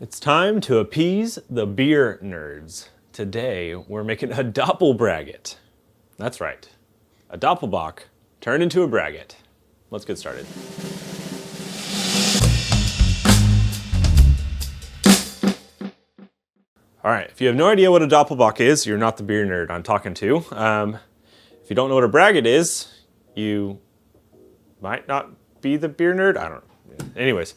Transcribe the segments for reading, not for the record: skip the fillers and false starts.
It's time to appease the beer nerds. Today, we're making a braggot. That's right, a Doppelbock turned into a braggot. Let's get started. All right, if you have no idea what a Doppelbock is, you're not the beer nerd I'm talking to. If you don't know what a braggot is, you might not be the beer nerd. I don't know. Anyways,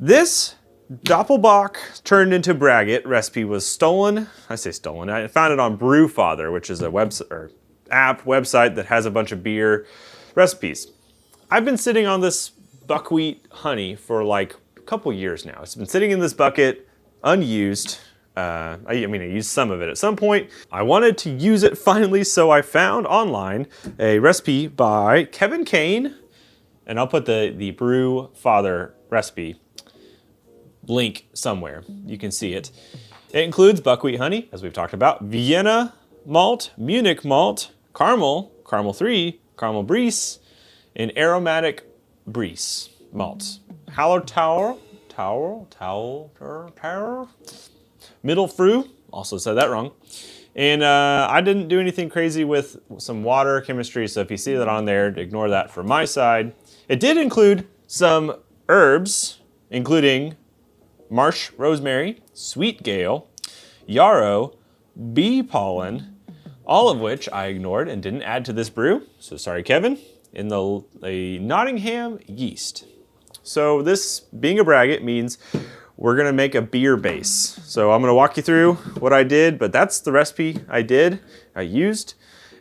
this Doppelbock turned into braggot recipe was stolen. I say stolen. I found it on Brewfather, which is a website that has a bunch of beer recipes. I've been sitting on this buckwheat honey for like a couple years now. It's been sitting in this bucket, unused. I used some of it at some point. I wanted to use it finally, so I found online a recipe by Kevin Kane, and I'll put the Brewfather recipe link somewhere. You can see it. It includes buckwheat honey, as we've talked about, Vienna malt, Munich malt, caramel 3, caramel Briess, and aromatic Briess malts. Hallertauer, Middle Fru, also said that wrong. And I didn't do anything crazy with some water chemistry, so if you see that on there, ignore that from my side. It did include some herbs, including marsh rosemary, sweet gale, yarrow, bee pollen, all of which I ignored and didn't add to this brew. So sorry, Kevin. In the Nottingham yeast. So this being a braggot means we're gonna make a beer base. So I'm gonna walk you through what I did, but that's the recipe I used,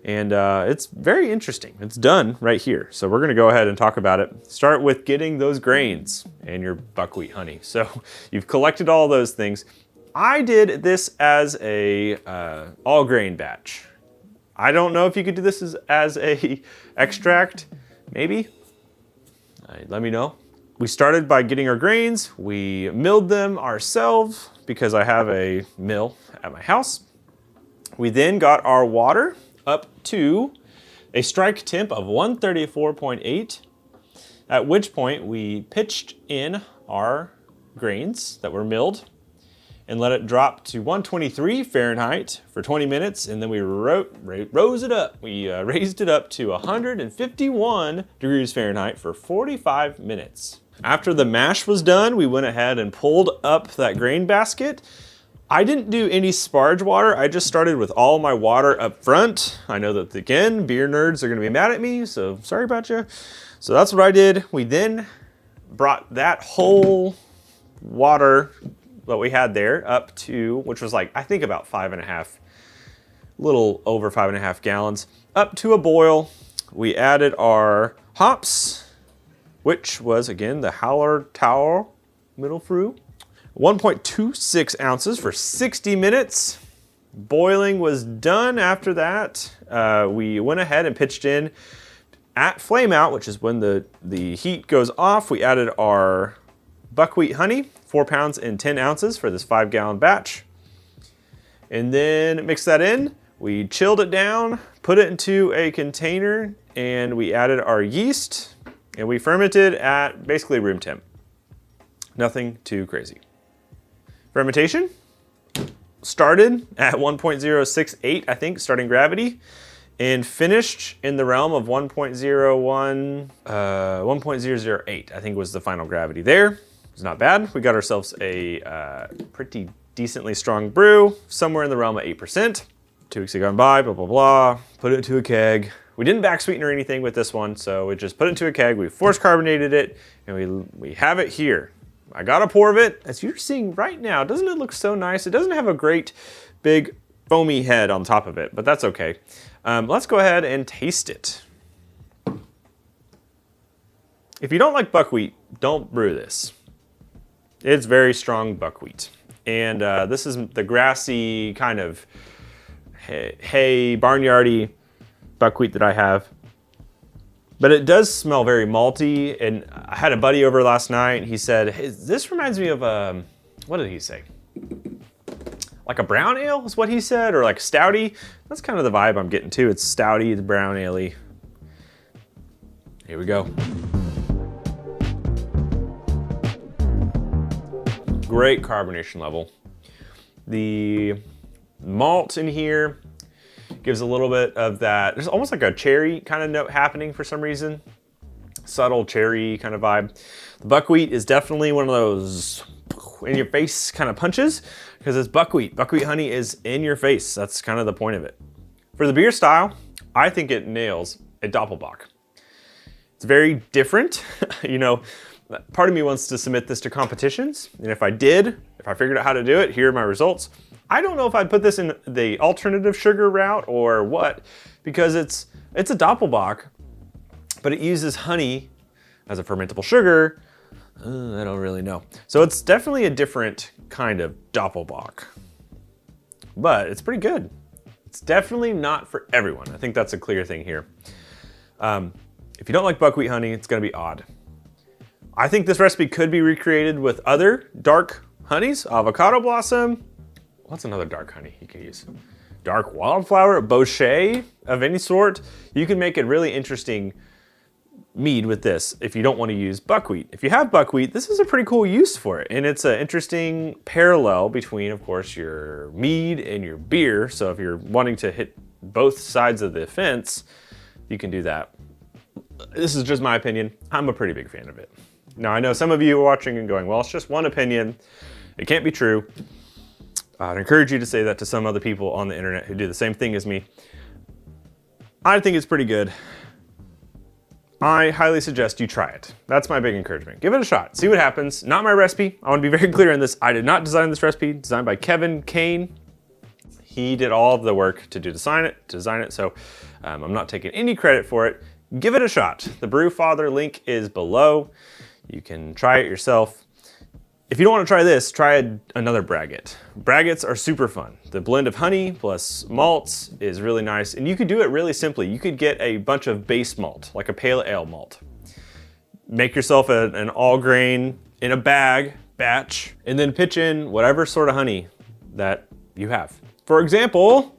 and it's very interesting. It's done right here. So we're gonna go ahead and talk about it. Start with getting those grains and your buckwheat honey. So you've collected all those things. I did this as a all grain batch. I don't know if you could do this as a extract, maybe. Let me know. We started by getting our grains. We milled them ourselves because I have a mill at my house. We then got our water up to a strike temp of 134.8, at which point we pitched in our grains that were milled and let it drop to 123 Fahrenheit for 20 minutes, and then we rose it up. We raised it up to 151 degrees Fahrenheit for 45 minutes. After the mash was done, we went ahead and pulled up that grain basket. I didn't do any sparge water. I just started with all my water up front. I know that, again, beer nerds are gonna be mad at me, so sorry about you. So that's what I did. We then brought that whole water that we had there up to, which was like, I think about 5.5, little over 5.5 gallons, up to a boil. We added our hops, which was, again, the Hallertauer Middle Fru, 1.26 ounces for 60 minutes. Boiling was done after that. We went ahead and pitched in at flame out, which is when the heat goes off. We added our buckwheat honey, 4 pounds and 10 ounces for this 5-gallon batch. And then mix that in. We chilled it down, put it into a container, and we added our yeast, and we fermented at basically room temp. Nothing too crazy. Fermentation started at 1.068, I think, starting gravity, and finished in the realm of 1.008, I think was the final gravity there. It's not bad. We got ourselves a pretty decently strong brew, somewhere in the realm of 8%. 2 weeks have gone by, blah, blah, blah. Put it into a keg. We didn't back sweeten or anything with this one, so we just put it into a keg. We force carbonated it, and we have it here. I got a pour of it. As you're seeing right now, doesn't it look so nice? It doesn't have a great big foamy head on top of it, but that's okay. Let's go ahead and taste it. If you don't like buckwheat, don't brew this. It's very strong buckwheat. And this is the grassy kind of hay, barnyardy buckwheat that I have. But it does smell very malty. And I had a buddy over last night. He said, hey, this reminds me of, what did he say? Like a brown ale is what he said, or like stouty. That's kind of the vibe I'm getting too. It's stouty, it's brown ale-y. Here we go. Great carbonation level. The malt in here gives a little bit of that, there's almost like a cherry kind of note happening for some reason. Subtle cherry kind of vibe. The buckwheat is definitely one of those in your face kind of punches because it's buckwheat. Buckwheat honey is in your face. That's kind of the point of it. For the beer style, I think it nails a Doppelbock. It's very different. You know, part of me wants to submit this to competitions. And if I figured out how to do it, here are my results. I don't know if I'd put this in the alternative sugar route or what, because it's a Doppelbock, but it uses honey as a fermentable sugar. I don't really know. So it's definitely a different kind of Doppelbock, but it's pretty good. It's definitely not for everyone. I think that's a clear thing here. If you don't like buckwheat honey, it's gonna be odd. I think this recipe could be recreated with other dark honeys, avocado blossom. What's another dark honey you can use? Dark wildflower, boucher of any sort. You can make a really interesting mead with this if you don't want to use buckwheat. If you have buckwheat, this is a pretty cool use for it. And it's an interesting parallel between, of course, your mead and your beer. So if you're wanting to hit both sides of the fence, you can do that. This is just my opinion. I'm a pretty big fan of it. Now, I know some of you are watching and going, well, it's just one opinion. It can't be true. I'd encourage you to say that to some other people on the internet who do the same thing as me. I think it's pretty good. I highly suggest you try it. That's my big encouragement. Give it a shot, see what happens. Not my recipe. I want to be very clear on this. I did not design this recipe, designed by Kevin Kane. He did all of the work to design it, so I'm not taking any credit for it. Give it a shot. The Brew Father link is below. You can try it yourself. If you don't want to try this, try another braggot. Braggots are super fun. The blend of honey plus malts is really nice, and you could do it really simply. You could get a bunch of base malt, like a pale ale malt. Make yourself an all grain in a batch, and then pitch in whatever sort of honey that you have. For example,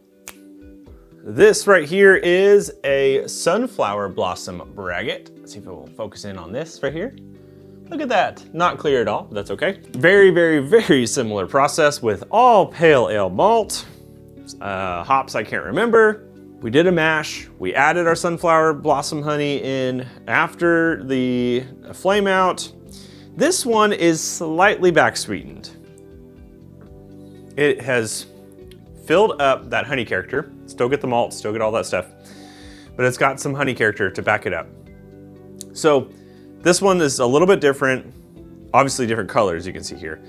this right here is a sunflower blossom braggot. Let's see if it will focus in on this right here. Look at that, not clear at all, but that's okay. Very, very, very similar process with all pale ale malt. Hops I can't remember. We did a mash. We added our sunflower blossom honey in after the flame out. This one is slightly back sweetened. It has filled up that honey character. Still get the malt, still get all that stuff, but it's got some honey character to back it up. So this one is a little bit different, obviously different colors you can see here,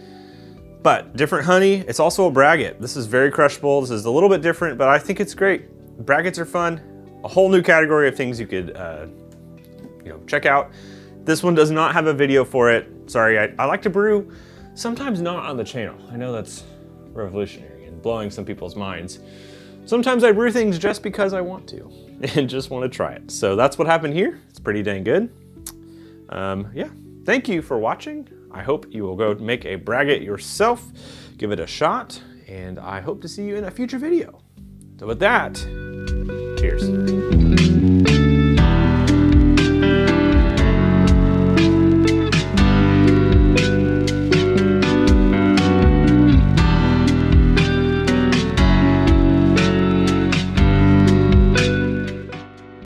but different honey. It's also a braggot. This is very crushable. This is a little bit different, but I think it's great. Braggots are fun. A whole new category of things you could check out. This one does not have a video for it. Sorry, I like to brew, sometimes not on the channel. I know that's revolutionary and blowing some people's minds. Sometimes I brew things just because I want to and just want to try it. So that's what happened here. It's pretty dang good. Yeah, thank you for watching. I hope you will go make a braggot yourself, give it a shot, and I hope to see you in a future video. So with that, cheers.